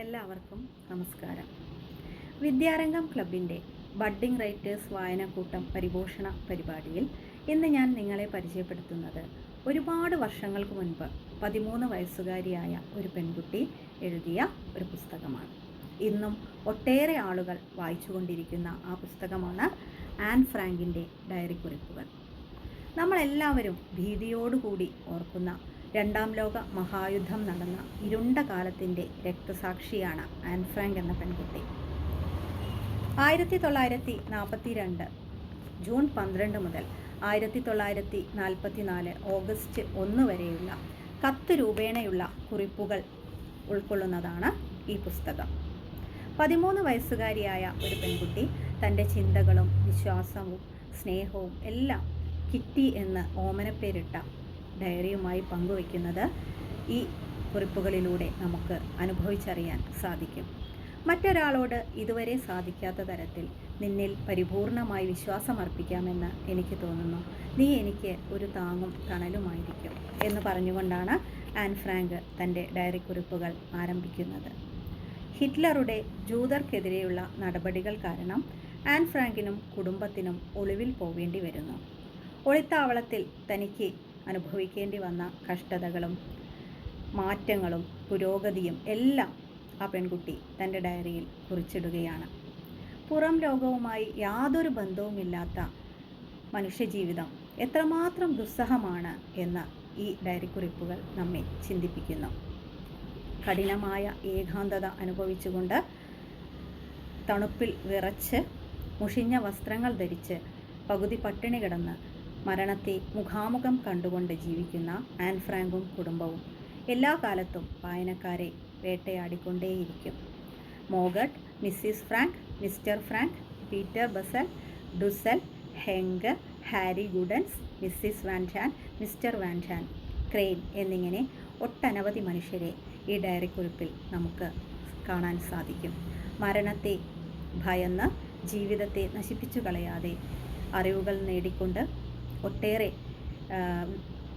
എല്ലാവർക്കും നമസ്കാരം. വിദ്യാരംഗം ക്ലബിൻ്റെ ബഡ്ഡിംഗ് റൈറ്റേഴ്സ് വായനക്കൂട്ടം പരിപോഷണ പരിപാടിയിൽ ഇന്ന് ഞാൻ നിങ്ങളെ പരിചയപ്പെടുത്തുന്നത് ഒരുപാട് വർഷങ്ങൾക്ക് മുൻപ് 13 വയസ്സുകാരിയായ ഒരു പെൺകുട്ടി എഴുതിയ ഒരു പുസ്തകമാണ്. ഇന്നും ഒട്ടേറെ ആളുകൾ വായിച്ചുകൊണ്ടിരിക്കുന്ന ആ പുസ്തകമാണ് ആൻ ഫ്രാങ്കിൻ്റെ ഡയറി കുറിപ്പുകൾ. നമ്മളെല്ലാവരും ഭീതിയോടുകൂടി ഓർക്കുന്ന രണ്ടാം ലോക മഹായുദ്ധം നടന്ന ഇരുണ്ട കാലത്തിൻ്റെ രക്തസാക്ഷിയാണ് ആൻ ഫ്രാങ്ക് എന്ന പെൺകുട്ടി. 1942 ജൂൺ 12 മുതൽ 1944 ഓഗസ്റ്റ് 1 വരെയുള്ള കത്ത് രൂപേണയുള്ള കുറിപ്പുകൾ ഉൾക്കൊള്ളുന്നതാണ് ഈ പുസ്തകം. 13 വയസ്സുകാരിയായ ഒരു പെൺകുട്ടി തൻ്റെ ചിന്തകളും വിശ്വാസവും സ്നേഹവും എല്ലാം കിറ്റി എന്ന് ഓമനപ്പേരിട്ട ഡയറിയുമായി പങ്കുവയ്ക്കുന്നത് ഈ കുറിപ്പുകളിലൂടെ നമുക്ക് അനുഭവിച്ചറിയാൻ സാധിക്കും. മറ്റൊരാളോട് ഇതുവരെ സാധിക്കാത്ത തരത്തിൽ നിന്നിൽ പരിപൂർണമായി വിശ്വാസമർപ്പിക്കാമെന്ന് എനിക്ക് തോന്നുന്നു. നീ എനിക്ക് ഒരു താങ്ങും തണലുമായിരിക്കും എന്ന് പറഞ്ഞുകൊണ്ടാണ് ആൻ ഫ്രാങ്ക് തൻ്റെ ഡയറി കുറിപ്പുകൾ ആരംഭിക്കുന്നത്. ഹിറ്റ്ലറുടെ ജൂതർക്കെതിരെയുള്ള നടപടികൾ കാരണം ആൻ ഫ്രാങ്കിനും കുടുംബത്തിനും ഒളിവിൽ പോവേണ്ടി വരുന്നു. ഒളിത്താവളത്തിൽ തനിക്ക് അനുഭവിക്കേണ്ടി വന്ന കഷ്ടതകളും മാറ്റങ്ങളും പുരോഗതിയും എല്ലാം ആ പെൺകുട്ടി തൻ്റെ ഡയറിയിൽ കുറിച്ചിടുകയാണ്. പുറം ലോകവുമായി യാതൊരു ബന്ധവുമില്ലാത്ത മനുഷ്യജീവിതം എത്രമാത്രം ദുസ്സഹമാണ് എന്ന് ഈ ഡയറി കുറിപ്പുകൾ നമ്മെ ചിന്തിപ്പിക്കുന്നു. കഠിനമായ ഏകാന്തത അനുഭവിച്ചുകൊണ്ട് തണുപ്പിൽ വിറച്ച് മുഷിഞ്ഞ വസ്ത്രങ്ങൾ ധരിച്ച് പകുതി പട്ടിണി കിടന്ന് മരണത്തെ മുഖാമുഖം കണ്ടുകൊണ്ട് ജീവിക്കുന്ന ആൻ ഫ്രാങ്കും കുടുംബവും എല്ലാ കാലത്തും വായനക്കാരെ വേട്ടയാടിക്കൊണ്ടേയിരിക്കും. Margot, Mrs Frank, Mr Frank, Peter ബസൽ, ഡുസൽ, ഹെങ്ക്, ഹാരി ഗുഡൻസ്, മിസ്സിസ് വാൻഷാൻ, മിസ്റ്റർ വാൻഷാൻ, ക്രെയിൻ എന്നിങ്ങനെ ഒട്ടനവധി മനുഷ്യരെ ഈ ഡയറി കുറിപ്പിൽ നമുക്ക് കാണാൻ സാധിക്കും. മരണത്തെ ഭയന്ന് ജീവിതത്തെ നശിപ്പിച്ചു കളയാതെ അറിവുകൾ നേടിക്കൊണ്ട് ഒട്ടേറെ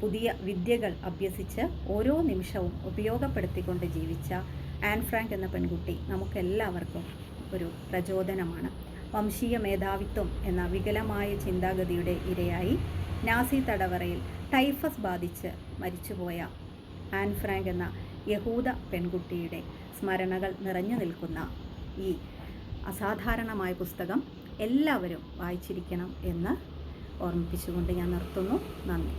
പുതിയ വിദ്യകൾ അഭ്യസിച്ച് ഓരോ നിമിഷവും ഉപയോഗപ്പെടുത്തിക്കൊണ്ട് ജീവിച്ച ആൻ ഫ്രാങ്ക് എന്ന പെൺകുട്ടി നമുക്കെല്ലാവർക്കും ഒരു പ്രചോദനമാണ്. വംശീയ മേധാവിത്വം എന്ന വികലമായ ചിന്താഗതിയുടെ ഇരയായി നാസി തടവറയിൽ ടൈഫസ് ബാധിച്ച് മരിച്ചുപോയ ആൻ ഫ്രാങ്ക് എന്ന യഹൂദ പെൺകുട്ടിയുടെ സ്മരണകൾ നിറഞ്ഞു നിൽക്കുന്ന ഈ അസാധാരണമായ പുസ്തകം എല്ലാവരും വായിച്ചിരിക്കണം എന്ന് ഓർമ്മിപ്പിച്ചുകൊണ്ട് ഞാൻ നിർത്തുന്നു. നന്ദി.